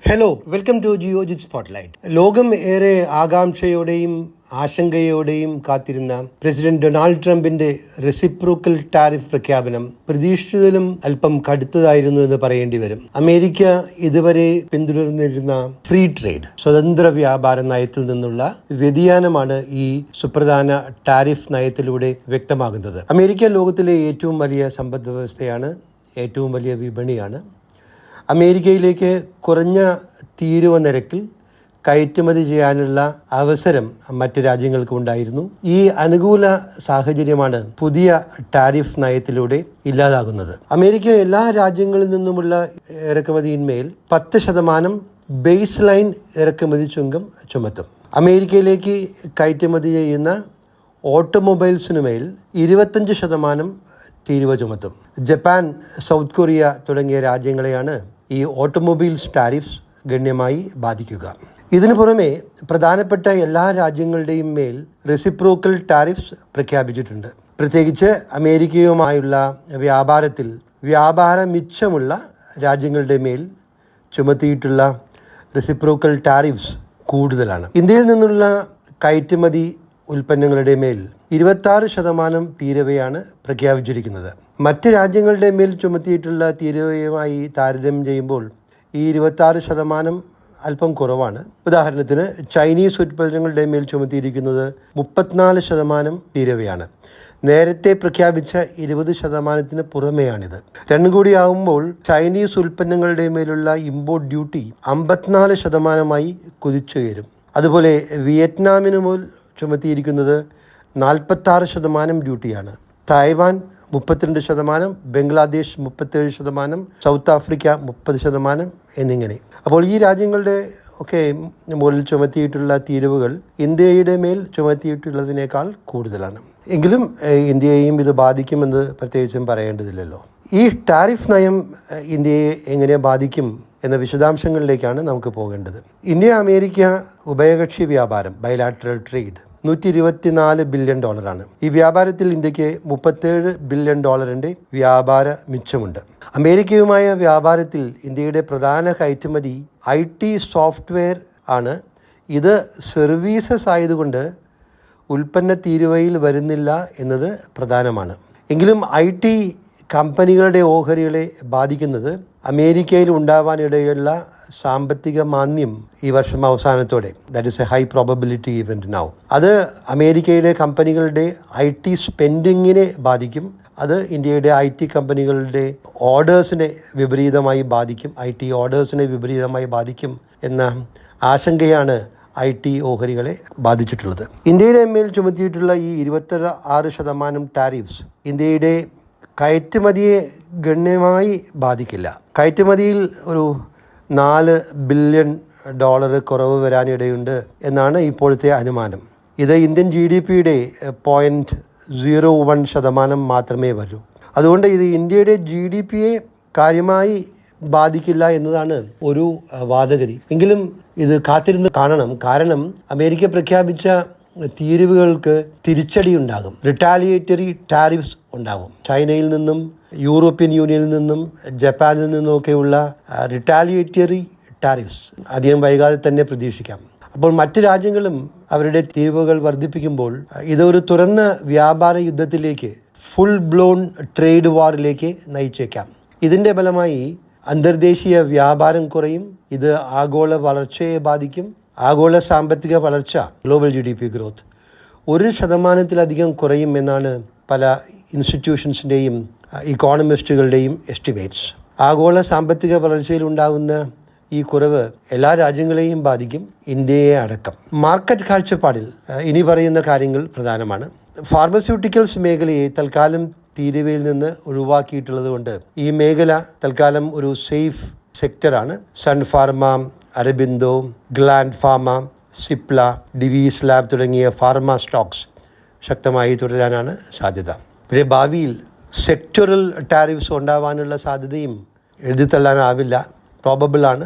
Hello, welcome to Geojit spotlight. ലോകം ഏറെ ആകാംക്ഷയോടെയും ആശങ്കയോടെയും കാത്തിരുന്ന പ്രസിഡന്റ് ഡൊണാൾഡ് ട്രംപിന്റെ റെസിപ്രോക്കൽ ടാരിഫ് പ്രഖ്യാപനം പ്രതീക്ഷിച്ചതിലും അല്പം കടുത്തതായിരുന്നു എന്ന് പറയേണ്ടി വരും. അമേരിക്ക ഇതുവരെ പിന്തുടർന്നിരുന്ന ഫ്രീ ട്രേഡ്, സ്വതന്ത്ര വ്യാപാര നയത്തിൽ നിന്നുള്ള വ്യതിയാനമാണ് ഈ സുപ്രധാന ടാരിഫ് നയത്തിലൂടെ വ്യക്തമാകുന്നത്. അമേരിക്ക ലോകത്തിലെ ഏറ്റവും വലിയ സമ്പദ് വ്യവസ്ഥയാണ്, ഏറ്റവും വലിയ വിപണിയാണ്. അമേരിക്കയിലേക്ക് കുറഞ്ഞ തീരുവ നിരക്കിൽ കയറ്റുമതി ചെയ്യാനുള്ള അവസരം മറ്റ് രാജ്യങ്ങൾക്ക് ഉണ്ടായിരുന്നു. ഈ അനുകൂല സാഹചര്യമാണ് പുതിയ ടാരിഫ് നയത്തിലൂടെ ഇല്ലാതാകുന്നത്. അമേരിക്ക എല്ലാ രാജ്യങ്ങളിൽ നിന്നുമുള്ള ഇറക്കുമതിയിന്മേൽ 10% ബേസ് ലൈൻ ഇറക്കുമതി ചുങ്കം ചുമത്തും. അമേരിക്കയിലേക്ക് കയറ്റുമതി ചെയ്യുന്ന ഓട്ടോമൊബൈൽസിനുമേൽ 25% തീരുവ ചുമത്തും. ജപ്പാൻ, സൗത്ത് കൊറിയ തുടങ്ങിയ രാജ്യങ്ങളെയാണ് ഈ ഓട്ടോമൊബൈൽസ് ടാരിഫ്സ് ഗണ്യമായി ബാധിക്കുക. ഇതിനു പുറമെ പ്രധാനപ്പെട്ട എല്ലാ രാജ്യങ്ങളുടെയും മേൽ റെസിപ്രോക്കൽ ടാരിഫ്സ് പ്രഖ്യാപിച്ചിട്ടുണ്ട്. പ്രത്യേകിച്ച് അമേരിക്കയുമായുള്ള വ്യാപാരത്തിൽ വ്യാപാര മിച്ചമുള്ള രാജ്യങ്ങളുടെ മേൽ ചുമത്തിയിട്ടുള്ള റെസിപ്രോക്കൽ ടാരിഫ്സ് കൂടുതലാണ്. ഇന്ത്യയിൽ നിന്നുള്ള കയറ്റുമതി ഉൽപ്പന്നങ്ങളുടെ മേൽ 26% തീരുവയാണ് പ്രഖ്യാപിച്ചിരിക്കുന്നത്. മറ്റ് രാജ്യങ്ങളുടെ മേൽ ചുമത്തിയിട്ടുള്ള തീരുവയുമായി താരതമ്യം ചെയ്യുമ്പോൾ ഈ 26% അല്പം കുറവാണ്. ഉദാഹരണത്തിന് ചൈനീസ് ഉൽപ്പന്നങ്ങളുടെ മേൽ ചുമത്തിയിരിക്കുന്നത് 34% തീരുവയാണ്. നേരത്തെ പ്രഖ്യാപിച്ച 20% പുറമെയാണിത്. രണ്ടും കൂടി ആകുമ്പോൾ ചൈനീസ് ഉൽപ്പന്നങ്ങളുടെ മേലുള്ള ഇമ്പോർട്ട് ഡ്യൂട്ടി 54% കുതിച്ചുയരും. അതുപോലെ വിയറ്റ്നാമിന് മേൽ ചുമത്തിയിരിക്കുന്നത് 46% ഡ്യൂട്ടിയാണ്. തായ്വാൻ 32%, ബംഗ്ലാദേശ് 37%, സൗത്ത് ആഫ്രിക്ക 30% എന്നിങ്ങനെ. അപ്പോൾ ഈ രാജ്യങ്ങളുടെ ഒക്കെ മുകളിൽ ചുമത്തിയിട്ടുള്ള തീരുവകൾ ഇന്ത്യയുടെ മേൽ ചുമത്തിയിട്ടുള്ളതിനേക്കാൾ കൂടുതലാണ്. എങ്കിലും ഇന്ത്യയെയും ഇത് ബാധിക്കുമെന്ന് പ്രത്യേകിച്ചും പറയേണ്ടതില്ലല്ലോ. ഈ ടാരിഫ് നയം ഇന്ത്യയെ എങ്ങനെ ബാധിക്കും എന്ന വിശദാംശങ്ങളിലേക്കാണ് നമുക്ക് പോകേണ്ടത്. ഇന്ത്യ അമേരിക്ക ഉഭയകക്ഷി വ്യാപാരം, ബൈലാറ്ററൽ ട്രേഡ്, $124 ബില്യൺ. ഈ വ്യാപാരത്തിൽ ഇന്ത്യക്ക് $37 ബില്യൺ വ്യാപാര മിച്ചമുണ്ട്. അമേരിക്കയുമായ വ്യാപാരത്തിൽ ഇന്ത്യയുടെ പ്രധാന കയറ്റുമതി IT സോഫ്റ്റ്വെയർ ആണ്. ഇത് സർവീസസ് ആയതുകൊണ്ട് ഉൽപ്പന്ന തീരുവയിൽ വരുന്നില്ല എന്നത് പ്രധാനമാണ്. എങ്കിലും IT കമ്പനികളുടെ ഓഹരികളെ ബാധിക്കുന്നത് അമേരിക്കയിൽ ഉണ്ടാവാനിടയുള്ള സാമ്പത്തിക മാന്ദ്യം ഈ വർഷം അവസാനത്തോടെ, that is A high probability event now, അത് അമേരിക്കയുടെ കമ്പനികളുടെ IT സ്പെൻഡിങ്ങിനെ ബാധിക്കും. അത് ഇന്ത്യയുടെ IT കമ്പനികളുടെ ഓർഡേഴ്സിനെ വിപരീതമായി ബാധിക്കും. IT ഓർഡേഴ്സിനെ വിപരീതമായി ബാധിക്കും എന്ന ആശങ്കയാണ് IT ഓഹരികളെ ബാധിച്ചിട്ടുള്ളത്. ഇന്ത്യയുടെ മേൽ ചുമത്തിയിട്ടുള്ള ഈ 26% ടാരിഫ്സ് ഇന്ത്യയുടെ കയറ്റുമതിയെ ഗണ്യമായി ബാധിക്കില്ല. കയറ്റുമതിയിൽ ഒരു $4 ബില്യൺ കുറവ് വരാനിടയുണ്ട് എന്നാണ് ഇപ്പോഴത്തെ അനുമാനം. ഇത് ഇന്ത്യൻ GDPയുടെ 0.01% മാത്രമേ വരൂ. അതുകൊണ്ട് ഇത് ഇന്ത്യയുടെ GDPയെ കാര്യമായി ബാധിക്കില്ല എന്നതാണ് ഒരു വാദഗതി. എങ്കിലും ഇത് കാത്തിരുന്ന് കാണണം. കാരണം അമേരിക്ക പ്രഖ്യാപിച്ച തീരുവകൾക്ക് തിരിച്ചടി ഉണ്ടാകും. റിട്ടാലിയേറ്ററി ടാരിഫ്സ് ഉണ്ടാകും. ചൈനയിൽ നിന്നും യൂറോപ്യൻ യൂണിയനിൽ നിന്നും ജപ്പാനിൽ നിന്നുമൊക്കെയുള്ള റിട്ടാലിയേറ്ററി ടാരിഫ്സ് അധികം വൈകാതെ തന്നെ പ്രതീക്ഷിക്കാം. അപ്പോൾ മറ്റ് രാജ്യങ്ങളും അവരുടെ തീരുവകൾ വർദ്ധിപ്പിക്കുമ്പോൾ ഇതൊരു തുറന്ന വ്യാപാര യുദ്ധത്തിലേക്ക്, ഫുൾ ബ്ലോൺ ട്രേഡ് വാറിലേക്ക് നയിച്ചേക്കാം. ഇതിൻ്റെ ഫലമായി അന്തർദേശീയ വ്യാപാരം കുറയും. ഇത് ആഗോള വളർച്ചയെ ബാധിക്കും. ആഗോള സാമ്പത്തിക വളർച്ച, ഗ്ലോബൽ GDP ഗ്രോത്ത് 1% കുറയും എന്നാണ് പല ഇൻസ്റ്റിറ്റ്യൂഷൻസിൻ്റെയും ഇക്കോണമിസ്റ്റുകളുടെയും എസ്റ്റിമേറ്റ്സ്. ആഗോള സാമ്പത്തിക വളർച്ചയിൽ ഉണ്ടാകുന്ന ഈ കുറവ് എല്ലാ രാജ്യങ്ങളെയും ബാധിക്കും, ഇന്ത്യയെ അടക്കം. മാർക്കറ്റ് കാഴ്ചപ്പാടിൽ ഇനി പറയുന്ന കാര്യങ്ങൾ പ്രധാനമാണ്. ഫാർമസ്യൂട്ടിക്കൽസ് മേഖലയെ തൽക്കാലം തീരുവയിൽ നിന്ന് ഒഴിവാക്കിയിട്ടുള്ളത് കൊണ്ട് ഈ മേഖല തൽക്കാലം ഒരു സേഫ് സെക്ടറാണ്. Sun Pharma, Aurobindo, Gland Pharma, Cipla, Divi's lab തുടങ്ങിയ ഫാർമ സ്റ്റോക്സ് ശക്തമായി തുടരാനാണ് സാധ്യത. പക്ഷേ ഭാവിയിൽ സെക്ടറൽ ടാരിഫ്സ് ഉണ്ടാവാനുള്ള സാധ്യതയും എഴുതിത്തള്ളാനാവില്ല, പ്രോബബിളാണ്.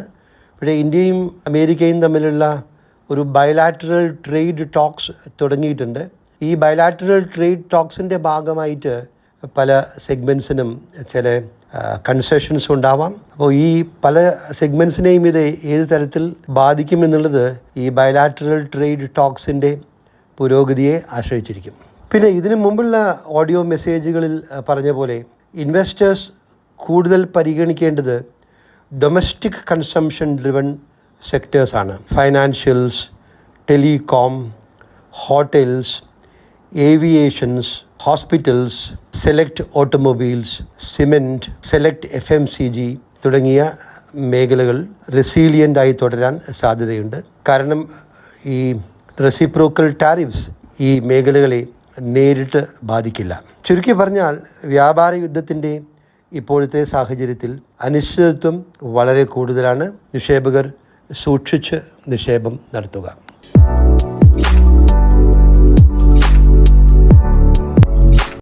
പക്ഷേ ഇന്ത്യയും അമേരിക്കയും തമ്മിലുള്ള ഒരു ബൈലാറ്ററൽ ട്രേഡ് ടോക്സ് തുടങ്ങിയിട്ടുണ്ട്. ഈ ബൈലാറ്ററൽ ട്രേഡ് ടോക്സിൻ്റെ ഭാഗമായിട്ട് പല സെഗ്മെൻറ്റ്സിനും ചില കൺസെഷൻസ് ഉണ്ടാവാം. അപ്പോൾ ഈ പല സെഗ്മെൻറ്റ്സിനെയും ഇത് ഏത് തരത്തിൽ ബാധിക്കുമെന്നുള്ളത് ഈ ബയലാറ്ററൽ ട്രേഡ് ടോക്സിൻ്റെ പുരോഗതിയെ ആശ്രയിച്ചിരിക്കും. പിന്നെ ഇതിനു മുമ്പുള്ള ഓഡിയോ മെസ്സേജുകളിൽ പറഞ്ഞ പോലെ ഇൻവെസ്റ്റേഴ്സ് കൂടുതൽ പരിഗണിക്കേണ്ടത് ഡൊമസ്റ്റിക് കൺസംഷൻ ഡ്രിവൺ സെക്ടേഴ്സാണ്. Financials, telecom, hotels, aviations, hospitals, select automobiles, cement, select FMCG തുടങ്ങിയ മേഖലകൾ റെസീലിയൻ്റായി തുടരാൻ സാധ്യതയുണ്ട്. കാരണം ഈ റെസിപ്രോക്കൽ ടാരിഫ്സ് ഈ മേഖലകളെ നേരിട്ട് ബാധിക്കില്ല. ചുരുക്കി പറഞ്ഞാൽ വ്യാപാര യുദ്ധത്തിൻ്റെ ഇപ്പോഴത്തെ സാഹചര്യത്തിൽ അനിശ്ചിതത്വം വളരെ കൂടുതലാണ്. നിക്ഷേപകർ സൂക്ഷിച്ച് നിക്ഷേപം നടത്തുക.